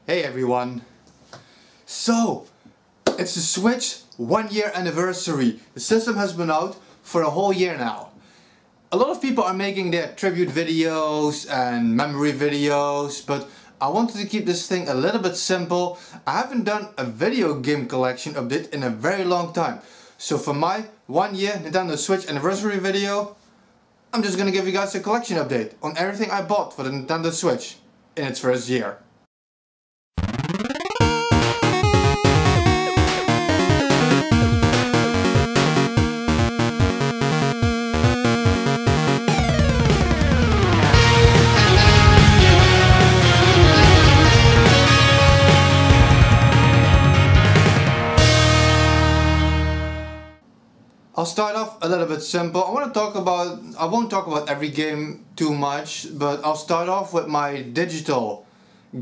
Hey everyone! So, it's the Switch 1 year anniversary. The system has been out for a whole year now. A lot of people are making their tribute videos and memory videos, but I wanted to keep this thing a little bit simple. I haven't done a video game collection update in a very long time. So for my 1 year Nintendo Switch anniversary video, I'm just gonna give you guys a collection update on everything I bought for the Nintendo Switch in its first year. I'll start off a little bit simple. I won't talk about every game too much, but I'll start off with my digital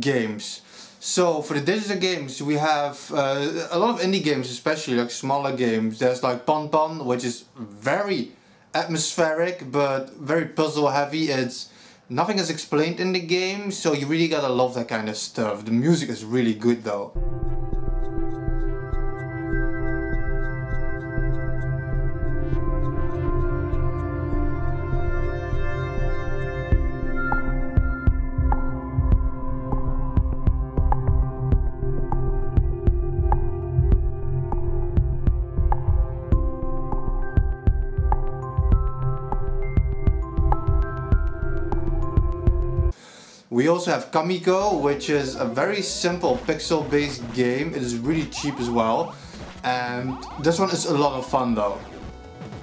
games. So for the digital games we have a lot of indie games, especially like smaller games. There's like Pon Pon, which is very atmospheric but very puzzle heavy. Nothing is explained in the game, so you really gotta love that kind of stuff. The music is really good though. We also have Kamiko, which is a very simple pixel-based game. It is really cheap as well, and this one is a lot of fun though.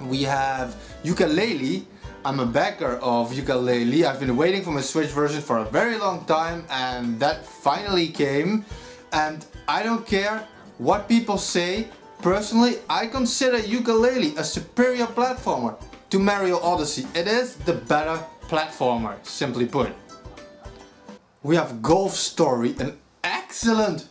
We have Yooka-Laylee. I'm a backer of Yooka-Laylee. I've been waiting for my Switch version for a very long time, and that finally came. And I don't care what people say. Personally, I consider Yooka-Laylee a superior platformer to Mario Odyssey. It is the better platformer, simply put. We have Golf Story, an excellent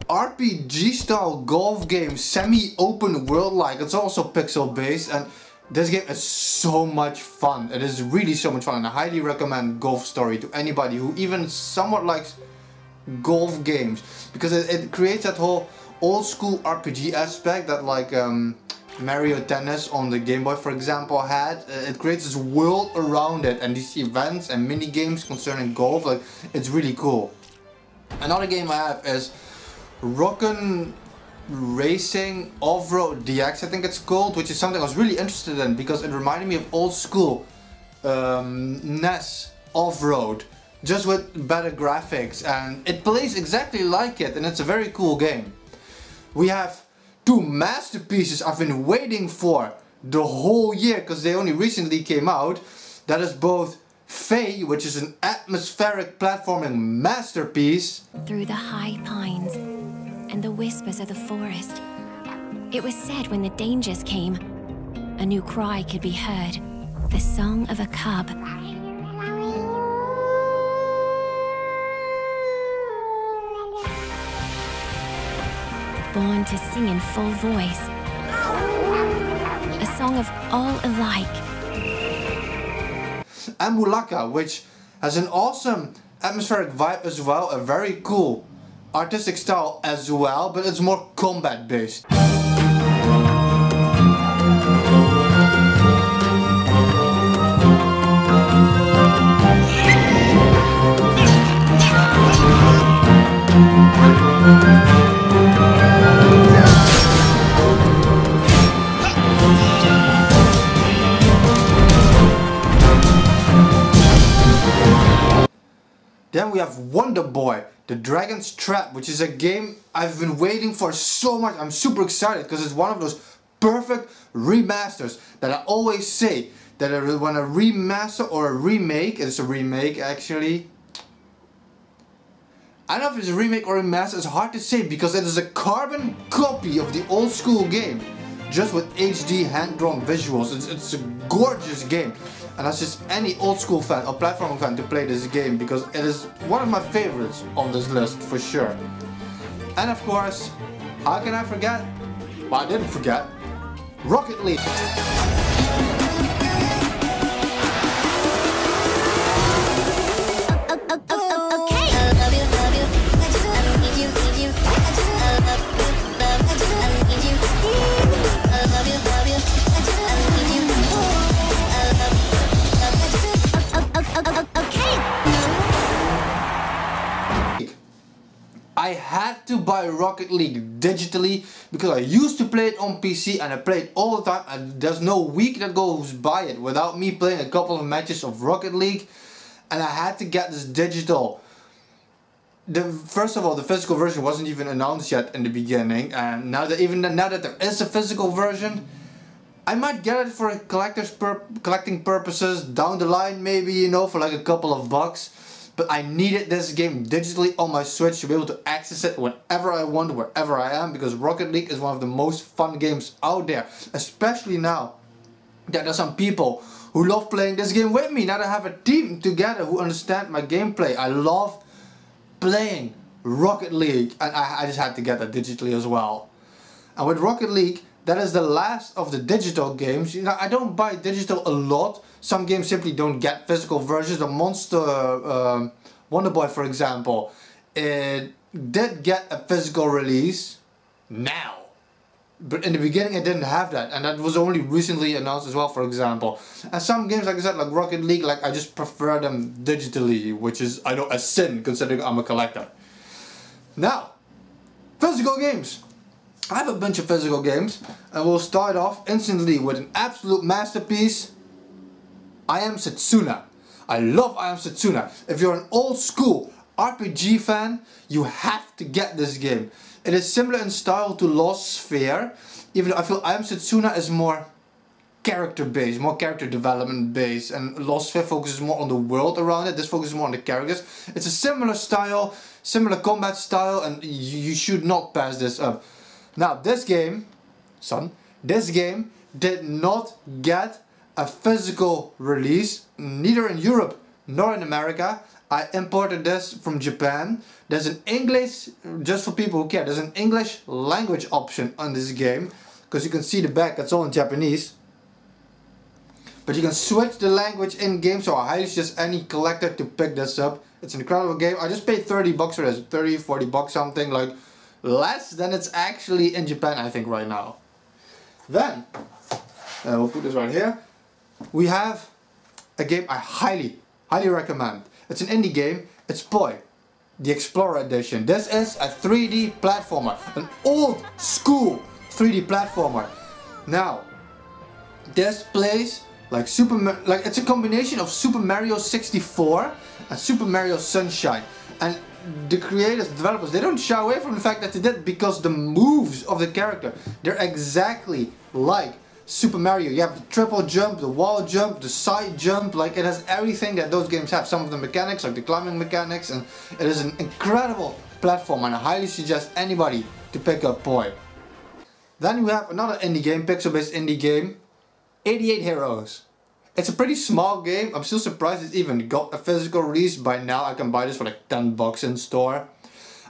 RPG style golf game, semi-open world like. It's also pixel based, and this game is so much fun. It is really so much fun, and I highly recommend Golf Story to anybody who even somewhat likes golf games, because it creates that whole old school RPG aspect that like Mario Tennis on the Game Boy, for example, had. It creates this world around it, and these events and mini games concerning golf, like, it's really cool. Another game I have is Rockin' Racing Off-Road DX, I think it's called, which is something I was really interested in because it reminded me of old school NES off-road, just with better graphics, and it plays exactly like it, and it's a very cool game. We have two masterpieces I've been waiting for the whole year because they only recently came out. That is both Faye, which is an atmospheric platforming masterpiece. Through the high pines and the whispers of the forest, it was said when the dangers came, a new cry could be heard, the song of a cub. Born to sing in full voice, a song of all alike. And Mulaka, which has an awesome atmospheric vibe as well, a very cool artistic style as well, but it's more combat based. Then we have Wonder Boy, The Dragon's Trap, which is a game I've been waiting for so much. I'm super excited because it's one of those perfect remasters that I always say that when a remaster or a remake, it's a remake actually. I don't know if it's a remake or a remaster, it's hard to say because it is a carbon copy of the old school game, just with HD hand-drawn visuals. It's a gorgeous game. And that's just any old school fan or platforming fan to play this game because it is one of my favorites on this list for sure. And of course, how can I forget? Well, I didn't forget. Rocket League. I had to buy Rocket League digitally because I used to play it on PC and I play it all the time, and there's no week that goes by it without me playing a couple of matches of Rocket League, and I had to get this digital. First of all, the physical version wasn't even announced yet in the beginning, and now that there is a physical version, I might get it for collecting purposes down the line, maybe, you know, for like a couple of bucks. But I needed this game digitally on my Switch to be able to access it whenever I want, wherever I am, because Rocket League is one of the most fun games out there, especially now that there's some people who love playing this game with me. Now that I have a team together who understand my gameplay, I love playing Rocket League, and I just had to get that digitally as well. And with Rocket League, that is the last of the digital games. You know, I don't buy digital a lot. Some games simply don't get physical versions. The Monster Wonder Boy, for example, it did get a physical release now. But in the beginning it didn't have that, and that was only recently announced as well, for example. And some games, like I said, like Rocket League, like I just prefer them digitally, which is, I know, a sin considering I'm a collector. Now, physical games. I have a bunch of physical games, and we'll start off instantly with an absolute masterpiece. I Am Setsuna. I love I Am Setsuna. If you're an old school RPG fan, you have to get this game. It is similar in style to Lost Sphere, even though I feel I Am Setsuna is more character based, more character development based, and Lost Sphere focuses more on the world around it. This focuses more on the characters. It's a similar style, similar combat style, and you should not pass this up. Now this game, this game did not get a physical release, neither in Europe nor in America. I imported this from Japan. There's an English, just for people who care, there's an English language option on this game, because you can see the back, it's all in Japanese. But you can switch the language in game, so I highly suggest any collector to pick this up. It's an incredible game. I just paid 30 bucks for this, 30, 40 bucks something, like less than it's actually in Japan, I think, right now. Then, we'll put this right here. We have a game I highly recommend. It's an indie game. It's POI, the Explorer Edition. This is a 3D platformer, an old school 3D platformer. Now, this plays like it's a combination of Super Mario 64 and Super Mario Sunshine. And the creators, developers, they don't shy away from the fact that they did, because the moves of the character, they're exactly like Super Mario. You have the triple jump, the wall jump, the side jump, like it has everything that those games have. Some of the mechanics, like the climbing mechanics, and it is an incredible platform, and I highly suggest anybody to pick up POI. Then we have another indie game, pixel-based indie game, 88 Heroes. It's a pretty small game. I'm still surprised it's even got a physical release. By now I can buy this for like 10 bucks in store.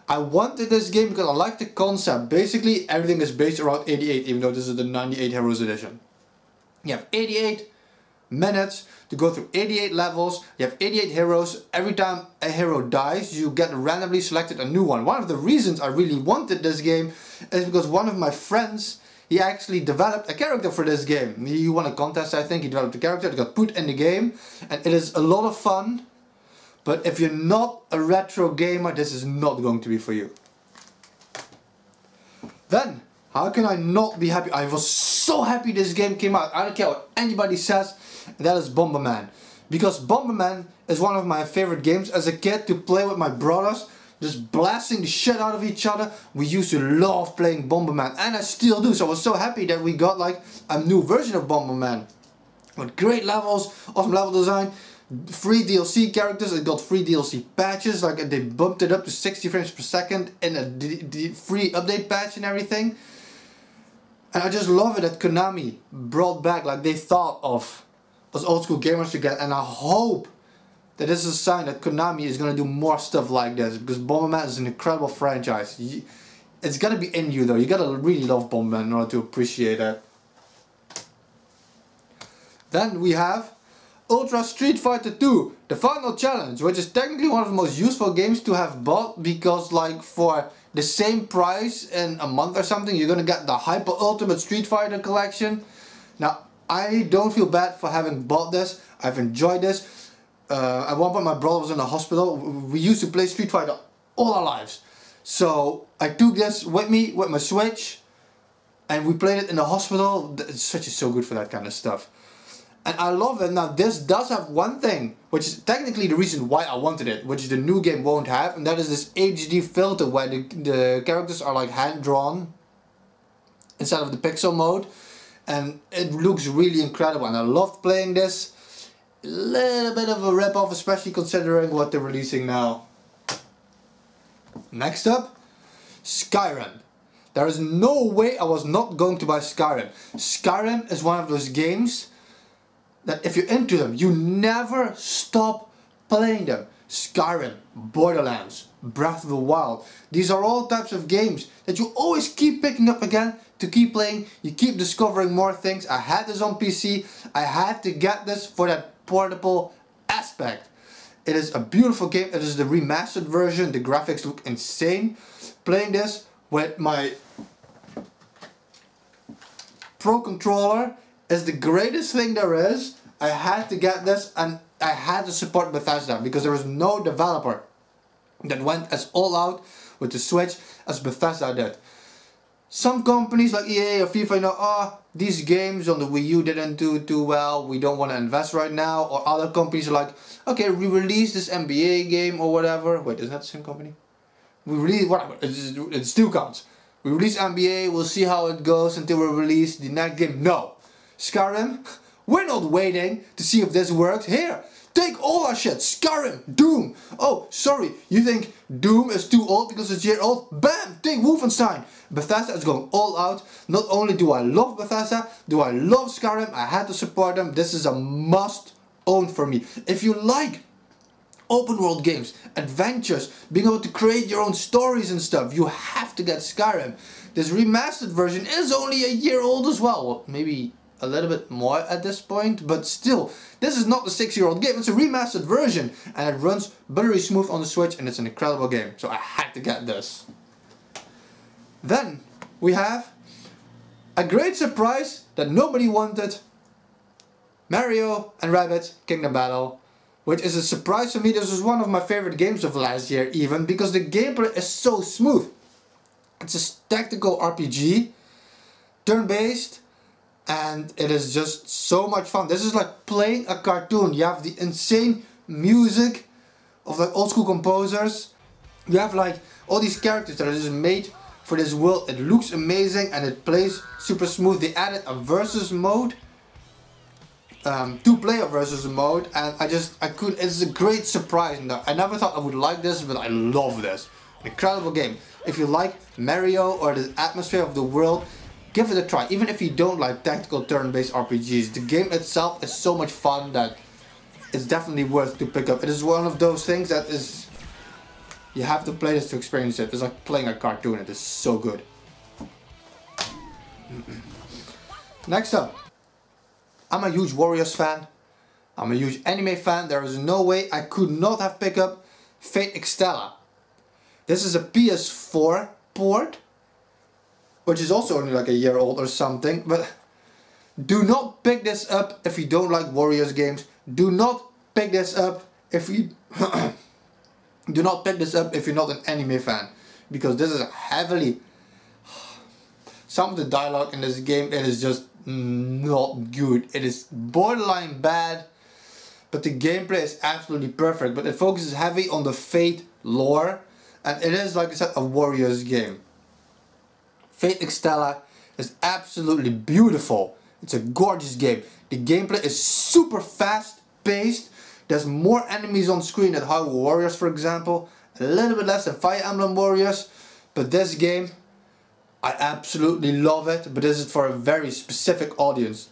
I wanted this game because I like the concept. Basically everything is based around 88, even though this is the 98 Heroes edition. You have 88 minutes to go through 88 levels. You have 88 heroes. Every time a hero dies, you get randomly selected a new one. One of the reasons I really wanted this game is because one of my friends, he actually developed a character for this game. He won a contest, I think. He developed a character that got put in the game, and it is a lot of fun. But if you're not a retro gamer, this is not going to be for you. Then, how can I not be happy? I was so happy this game came out. I don't care what anybody says, and that is Bomberman. Because Bomberman is one of my favorite games as a kid to play with my brothers. Just blasting the shit out of each other. We used to love playing Bomberman, and I still do. So I was so happy that we got like a new version of Bomberman with great levels, awesome level design, free DLC characters. It got free DLC patches, like they bumped it up to 60 frames per second in a free update patch and everything. And I just love it that Konami brought back, like they thought of us old school gamers again, and I hope that this is a sign that Konami is going to do more stuff like this, because Bomberman is an incredible franchise. It's going to be in you though. You got to really love Bomberman in order to appreciate it. Then we have Ultra Street Fighter 2, the final challenge, which is technically one of the most useful games to have bought, because like for the same price in a month or something, you're going to get the Hyper Ultimate Street Fighter collection. Now, I don't feel bad for having bought this. I've enjoyed this. At one point my brother was in the hospital. We used to play Street Fighter all our lives. So I took this with me with my Switch, and we played it in the hospital. The Switch is so good for that kind of stuff. And I love it. Now this does have one thing, which is technically the reason why I wanted it, which the new game won't have, and that is this HD filter where the characters are like hand drawn instead of the pixel mode. And it looks really incredible, and I loved playing this. A little bit of a rip-off, especially considering what they're releasing now. Next up, Skyrim. There is no way I was not going to buy Skyrim. Skyrim is one of those games that if you're into them, you never stop playing them. Skyrim, Borderlands, Breath of the Wild. These are all types of games that you always keep picking up again to keep playing. You keep discovering more things. I had this on PC. I had to get this for that portable aspect. It is a beautiful game. It is the remastered version. The graphics look insane. Playing this with my Pro controller is the greatest thing there is. I had to get this, and I had to support Bethesda because there was no developer that went as all out with the Switch as Bethesda did. Some companies like EA or FIFA, you know, oh, these games on the Wii U didn't do too well, we don't want to invest right now. Or other companies are like, okay, we release this NBA game or whatever. Wait, is that the same company? We release, whatever, it still counts. We release NBA, we'll see how it goes until we release the next game. No. Skyrim, we're not waiting to see if this works. Here, take all our shit. Skyrim, Doom. Oh, sorry, you think Doom is too old because it's a year old? Bam, take Wolfenstein. Bethesda is going all out. Not only do I love Bethesda, do I love Skyrim, I had to support them. This is a must own for me. If you like open world games, adventures, being able to create your own stories and stuff, you have to get Skyrim. This remastered version is only a year old as well. Well, maybe a little bit more at this point, but still, this is not the 6-year-old game. It's a remastered version, and it runs buttery smooth on the Switch, and it's an incredible game. So I had to get this. Then we have a great surprise that nobody wanted: Mario and Rabbids Kingdom Battle, which is a surprise for me. This was one of my favorite games of last year, even because the gameplay is so smooth. It's a tactical RPG, turn-based, and it is just so much fun. This is like playing a cartoon. You have the insane music of like old school composers. You have like all these characters that are just made for this world. It looks amazing and it plays super smooth. They added a versus mode, two-player versus mode, and it's a great surprise. I never thought I would like this, but I love this. Incredible game. If you like Mario or the atmosphere of the world, give it a try. Even if you don't like tactical turn-based RPGs, the game itself is so much fun that it's definitely worth to pick up. It is one of those things that is, you have to play this to experience it. It's like playing a cartoon. It is so good. Next up, I'm a huge Warriors fan. I'm a huge anime fan. There is no way I could not have picked up Fate Xterra. This is a PS4 port, which is also only like a year old or something, but do not pick this up if you don't like Warriors games. Do not pick this up if you do not pick this up if you're not an anime fan, because this is heavily, some of the dialogue in this game, it is just not good. It is borderline bad, but the gameplay is absolutely perfect. But it focuses heavy on the Fate lore, and it is, like I said, a Warriors game. Fate Xterra is absolutely beautiful. It's a gorgeous game. The gameplay is super fast paced. There's more enemies on screen than Hyrule Warriors, for example. A little bit less than Fire Emblem Warriors. But this game, I absolutely love it. But this is for a very specific audience.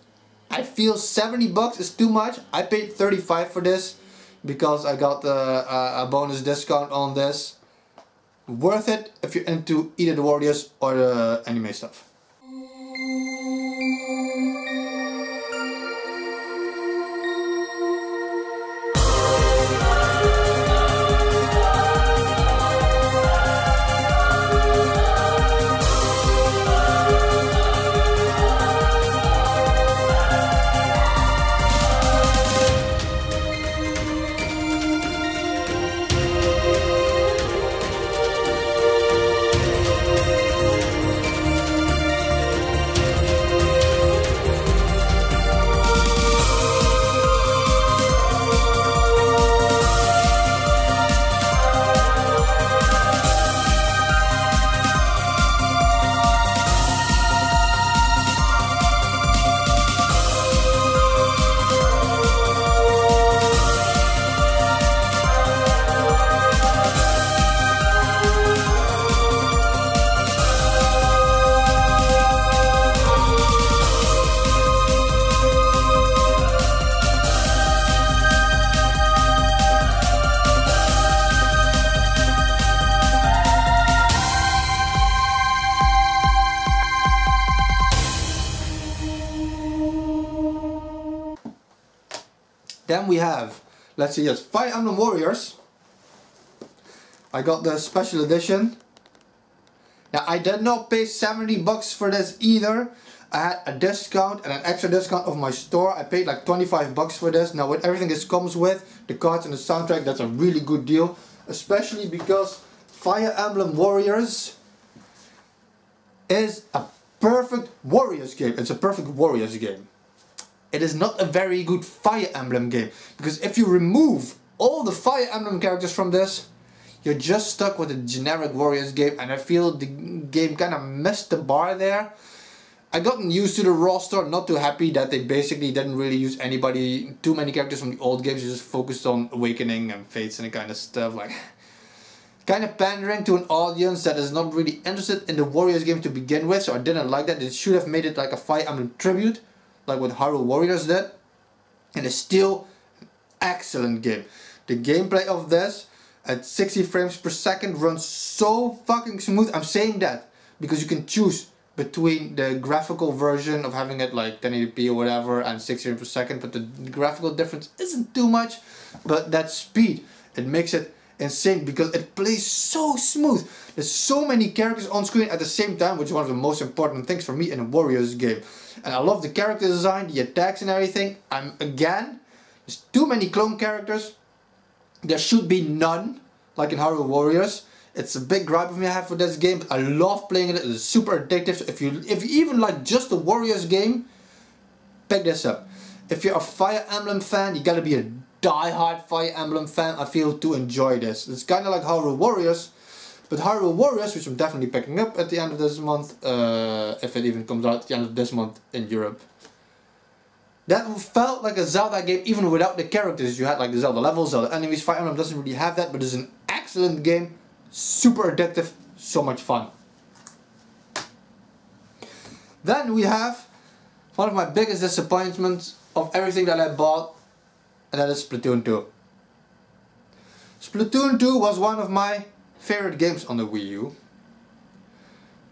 I feel 70 bucks is too much. I paid 35 for this because I got a bonus discount on this. Worth it if you're into either the Warriors or the anime stuff. Then we have, let's see, yes, Fire Emblem Warriors. I got the special edition. Now I did not pay 70 bucks for this either. I had a discount and an extra discount of my store. I paid like 25 bucks for this. Now with everything this comes with, the cards and the soundtrack, that's a really good deal. Especially because Fire Emblem Warriors is a perfect Warriors game. It's a perfect Warriors game. It is not a very good Fire Emblem game. Because if you remove all the Fire Emblem characters from this, you're just stuck with a generic Warriors game. And I feel the game kind of missed the bar there. I gotten used to the roster, not too happy that they basically didn't really use too many characters from the old games. They just focused on Awakening and Fates and that kind of stuff. Like, kind of pandering to an audience that is not really interested in the Warriors game to begin with. So I didn't like that. They should have made it like a Fire Emblem tribute, like what Hyrule Warriors did. And it's still an excellent game. The gameplay of this at 60 frames per second runs so fucking smooth. I'm saying that because you can choose between the graphical version of having it like 1080p or whatever and 60 frames per second, but the graphical difference isn't too much. But that speed, it makes it insane because it plays so smooth. There's so many characters on screen at the same time, which is one of the most important things for me in a Warriors game. And I love the character design, the attacks and everything. Again, there's too many clone characters. There should be none, like in Hyrule Warriors. It's a big gripe of me I have for this game, but I love playing it. It's super addictive. So if you even like just the Warriors game, pick this up. If you're a Fire Emblem fan, you gotta be a die-hard Fire Emblem fan, I feel, to enjoy this. It's kind of like Hyrule Warriors, but Hyrule Warriors, which I'm definitely picking up at the end of this month, if it even comes out at the end of this month in Europe. That felt like a Zelda game even without the characters. You had like the Zelda levels, Zelda enemies. Fire Emblem doesn't really have that, but it's an excellent game. Super addictive, so much fun. Then we have one of my biggest disappointments of everything that I bought, and that is Splatoon 2. Splatoon 2 was one of my favorite games on the Wii U.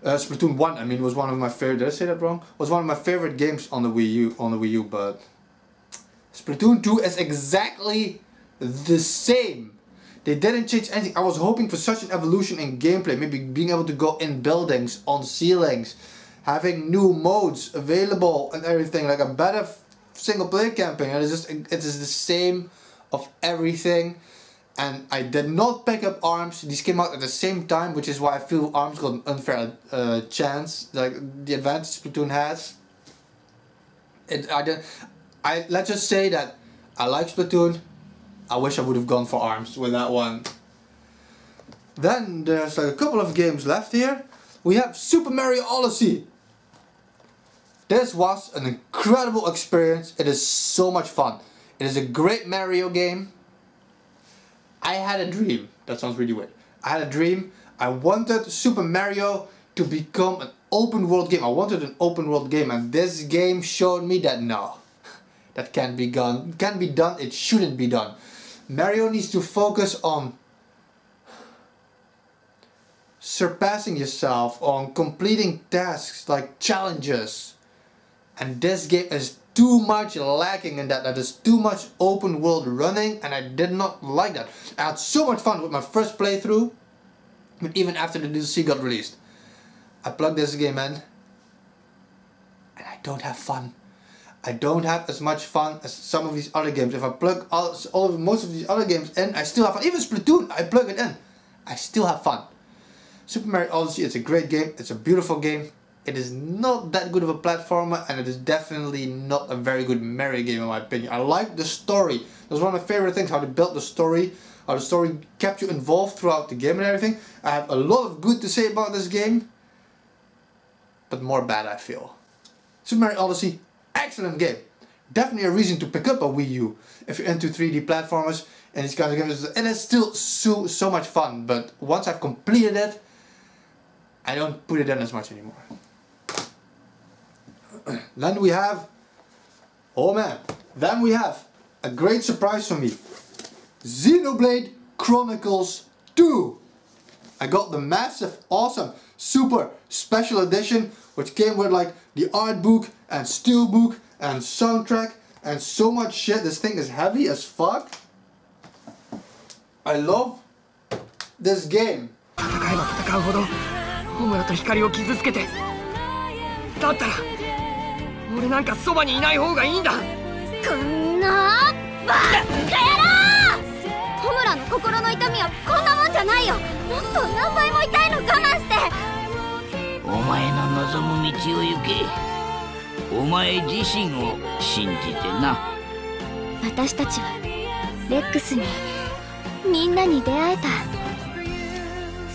Splatoon 1, I mean, was one of my favorite. Did I say that wrong? Was one of my favorite games on the Wii U. But Splatoon 2 is exactly the same. They didn't change anything. I was hoping for such an evolution in gameplay. Maybe being able to go in buildings, on ceilings, having new modes available and everything, like a better single player campaign. And it is the same of everything. And I did not pick up ARMS. These came out at the same time, which is why I feel ARMS got an unfair chance. Like the advantage Splatoon has. Let's just say that I like Splatoon. I wish I would have gone for ARMS with that one. Then there's like a couple of games left here. We have Super Mario Odyssey. This was an incredible experience. It is so much fun. It is a great Mario game. I had a dream. That sounds really weird. I had a dream. I wanted Super Mario to become an open world game. I wanted an open world game, and this game showed me that no. That can't be done. It shouldn't be done. Mario needs to focus on surpassing yourself, on completing tasks like challenges. And this game is too much lacking in that. That is too much open world running, and I did not like that. I had so much fun with my first playthrough, but even after the DLC got released, I plugged this game in, and I don't have fun. I don't have as much fun as some of these other games. If I plug most of these other games in, I still have fun. Even Splatoon, I plug it in, I still have fun. Super Mario Odyssey, it's a great game. It's a beautiful game. It is not that good of a platformer, and it is definitely not a very good Mario game in my opinion. I like the story. That was one of my favorite things, how they built the story, how the story kept you involved throughout the game and everything. I have a lot of good to say about this game, but more bad I feel. Super Mario Odyssey, excellent game. Definitely a reason to pick up a Wii U if you're into 3D platformers and these kinds of games. And it's still so much fun, but once I've completed it, I don't put it in as much anymore. Then we have, oh man, then we have a great surprise for me. Xenoblade Chronicles 2. I got the massive, awesome, super special edition, which came with like the art book and steelbook and soundtrack and so much shit. This thing is heavy as fuck. I love this game. 戦えば戦うほどホムラと光を傷つけて、だったら俺なんかそばにいない方がいいんだ。こんなバカ野郎！ホムラの心の痛みはこんなもんじゃないよ。もっと何倍も痛いの我慢して。お前の望む道を行け。お前自身を信じてな。私たちはレックスにみんなに出会えた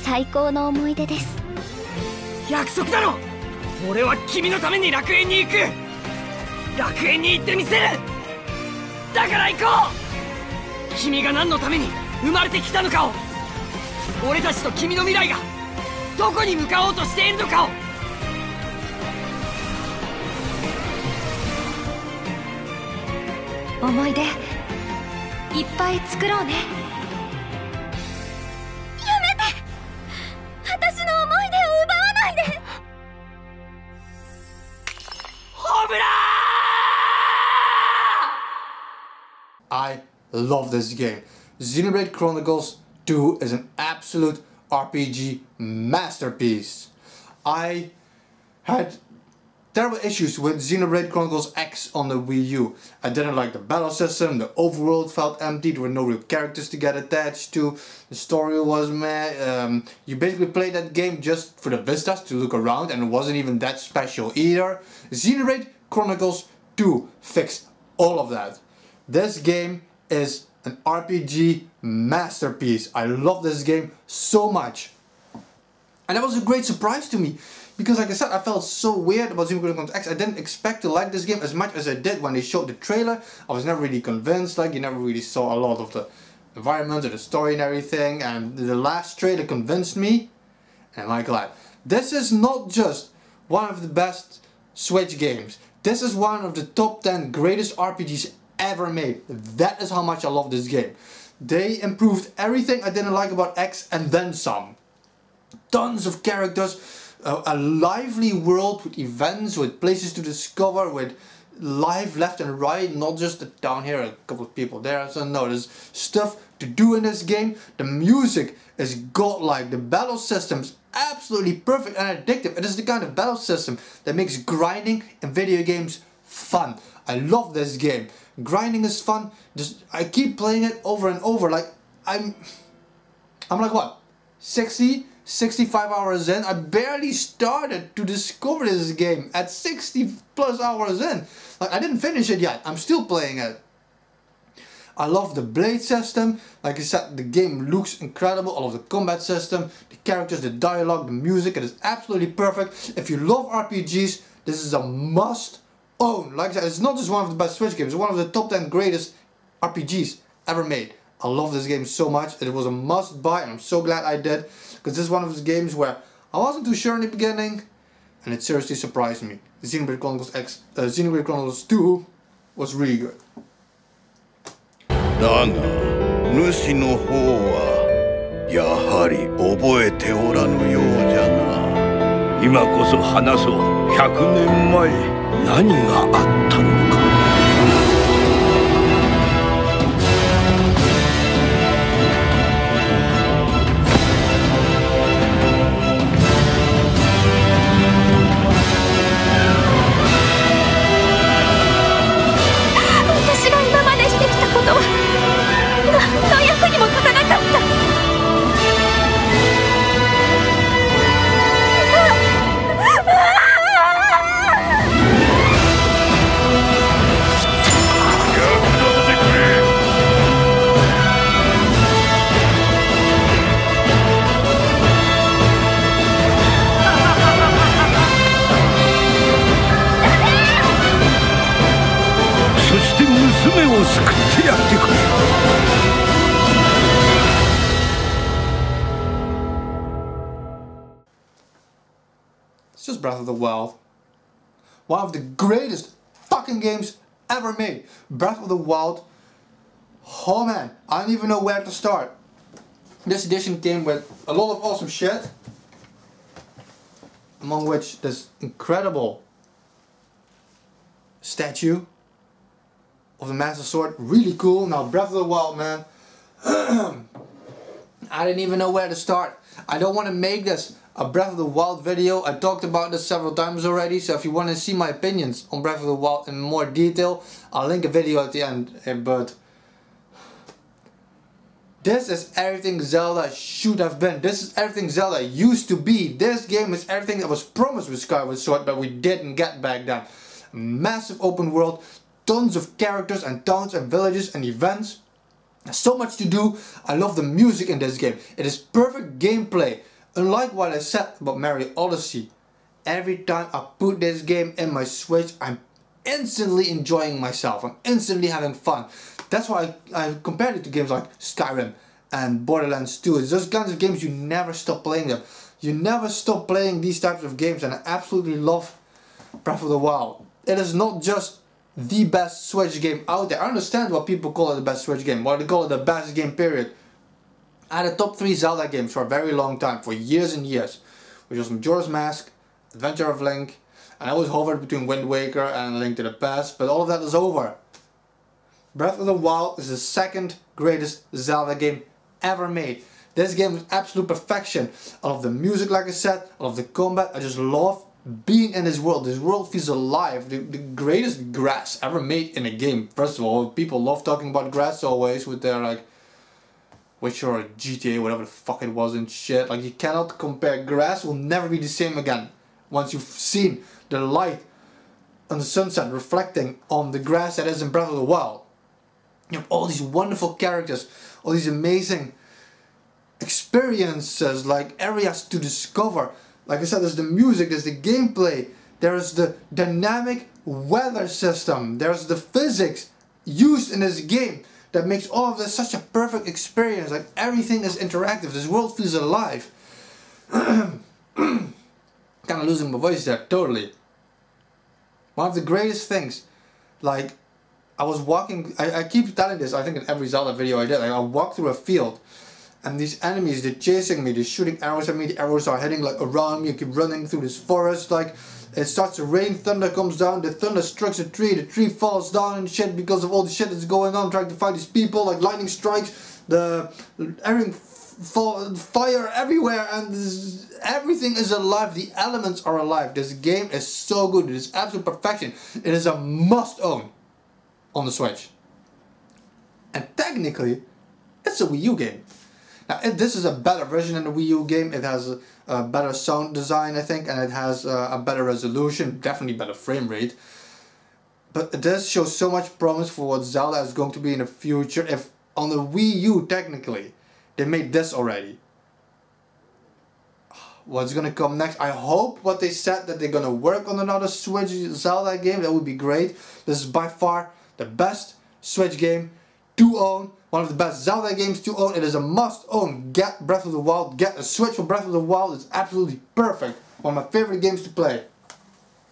最高の思い出です。約束だろ。俺は君のために楽園に行く。楽園に行ってみせる。だから行こう。君が何のために生まれてきたのかを、俺たちと君の未来がどこに向かおうとしているのかを。思い出いっぱい作ろうね。やめて！私の思い出を奪わないで！ホムラー！ I love this game. Xenoblade Chronicles 2 is an absolute RPG masterpiece. I had terrible issues with Xenoblade Chronicles X on the Wii U. I didn't like the battle system, the overworld felt empty, there were no real characters to get attached to, the story was meh, you basically played that game just for the vistas to look around, and it wasn't even that special either. Xenoblade Chronicles 2 fixed all of that. This game is an RPG masterpiece. I love this game so much. And that was a great surprise to me. Because like I said, I felt so weird about Xenoblade Chronicles X. I didn't expect to like this game as much as I did when they showed the trailer. I was never really convinced, like you never really saw a lot of the environment or the story and everything. And the last trailer convinced me, and I'm glad. This is not just one of the best Switch games. This is one of the top 10 greatest RPGs ever made. That is how much I love this game. They improved everything I didn't like about X and then some. Tons of characters. A lively world with events, with places to discover, with life left and right, not just down here a couple of people there. So no, there's stuff to do in this game. The music is godlike. The battle system's absolutely perfect and addictive. It is the kind of battle system that makes grinding in video games fun. I love this game. Grinding is fun. Just I keep playing it over and over. Like I'm like what? 65 hours in. I barely started to discover this game at 60 plus hours in. Like I didn't finish it yet. I'm still playing it. I love the blade system. Like I said, the game looks incredible. All of the combat system, the characters, the dialogue, the music. It is absolutely perfect. If you love RPGs, this is a must own. Like I said, it's not just one of the best Switch games. It's one of the top 10 greatest RPGs ever made. I love this game so much. It was a must buy and I'm so glad I did. Because this is one of those games where I wasn't too sure in the beginning and it seriously surprised me. Xenoblade Chronicles 2 was really good. だが主の方はやはり覚えておらぬようじゃな。今こそ話そう。100年前何があったのか。It's just Breath of the Wild. One of the greatest fucking games ever made. Breath of the Wild. Oh man, I don't even know where to start. This edition came with a lot of awesome shit. Among which this incredible statue. of the Master Sword, really cool. Now Breath of the Wild, man. I didn't even know where to start. I don't want to make this a Breath of the Wild video. I talked about this several times already, so if you want to see my opinions on Breath of the Wild in more detail, I'll link a video at the end. But this is everything Zelda should have been. This is everything Zelda used to be. This game is everything that was promised with Skyward Sword, but we didn't get back then. Massive open world, tons of characters and towns and villages and events. There's so much to do. I love the music in this game. It is perfect gameplay. Unlike what I said about Mario Odyssey, every time I put this game in my Switch, I'm instantly enjoying myself. I'm instantly having fun. That's why I compared it to games like Skyrim and Borderlands 2. It's those kinds of games you never stop playing them. You never stop playing these types of games, and I absolutely love Breath of the Wild. It is not just the best Switch game out there. I understand why people call it the best Switch game, why they call it the best game period. I had a top 3 Zelda games for a very long time, for years and years, which was Majora's Mask, Adventure of Link, and I always hovered between Wind Waker and Link to the Past, but all of that is over. Breath of the Wild is the second greatest Zelda game ever made. This game is absolute perfection. I love the music, like I said, I love the combat, I just love being in this world. This world feels alive. The greatest grass ever made in a game. First of all, people love talking about grass always with their like Witcher or GTA, whatever the fuck it was and shit. Like, you cannot compare. Grass will never be the same again. Once you've seen the light on the sunset reflecting on the grass that is in Breath of the Wild. You have all these wonderful characters, all these amazing experiences, like areas to discover. Like I said, there's the music, there's the gameplay, there's the dynamic weather system, there's the physics used in this game that makes all of this such a perfect experience. Like, everything is interactive, this world feels alive. Kind of losing my voice there, totally. One of the greatest things, like, I was walking, I keep telling this, I think in every Zelda video I did, like, I walked through a field, and these enemies, they're chasing me, they're shooting arrows at me, the arrows are hitting like around me, I keep running through this forest, like, it starts to rain, thunder comes down, the thunder strikes a tree, the tree falls down and shit because of all the shit that's going on, trying to fight these people, like lightning strikes, everything fire everywhere, and everything is alive, the elements are alive. This game is so good, it is absolute perfection, it is a must own on the Switch. And technically, it's a Wii U game. Now, this is a better version than the Wii U game. It has a better sound design, I think, and it has a better resolution, definitely better frame rate. But it does show so much promise for what Zelda is going to be in the future. If on the Wii U, technically, they made this already. What's gonna come next? I hope what they said, that they're gonna work on another Switch Zelda game. That would be great. This is by far the best Switch game to own. One of the best Zelda games to own. It is a must own. Get Breath of the Wild. Get a Switch for Breath of the Wild. It's absolutely perfect. One of my favorite games to play.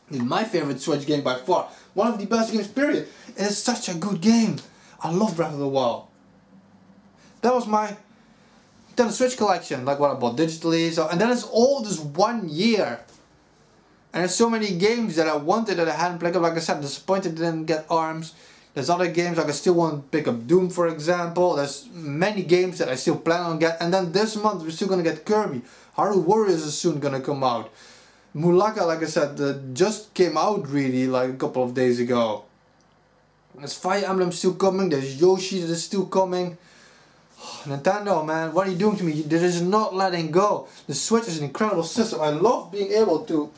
It's my favorite Switch game by far. One of the best games, period. It is such a good game. I love Breath of the Wild. That was my Nintendo Switch collection, like what I bought digitally. So, and that is all this 1 year. And there's so many games that I wanted that I hadn't played. Like I said, disappointed didn't get ARMS. There's other games, like I still want to pick up Doom, for example. There's many games that I still plan on getting. And then this month we're still going to get Kirby. Hyrule Warriors is soon going to come out. Mulaka, like I said, just came out really like a couple of days ago. There's Fire Emblem still coming. There's Yoshi that is still coming. Nintendo, man, what are you doing to me? This is not letting go. The Switch is an incredible system. I love being able to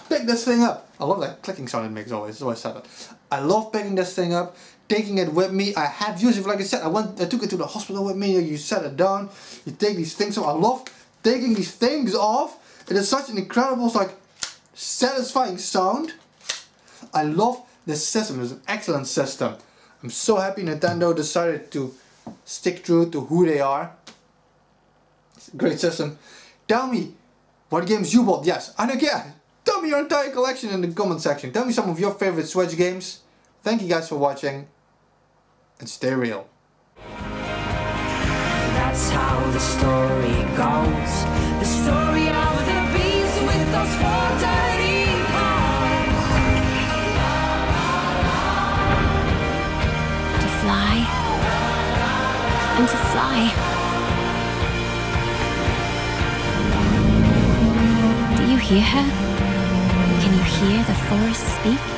pick this thing up. I love that clicking sound it makes always. It's always said that. I love picking this thing up, taking it with me. I have used it, like I said, I took it to the hospital with me. You set it down, you take these things off. I love taking these things off. It is such an incredible, like, satisfying sound. I love this system. It's an excellent system. I'm so happy Nintendo decided to stick true to who they are. It's a great system. Tell me what games you bought. Yes, I don't care. Tell me your entire collection in the comment section. Tell me some of your favorite Switch games. Thank you guys for watching. And stay real. That's how the story goes. The story of the beast with those 4 dirty paws. fly. Do you hear her? Can you hear the forest speak?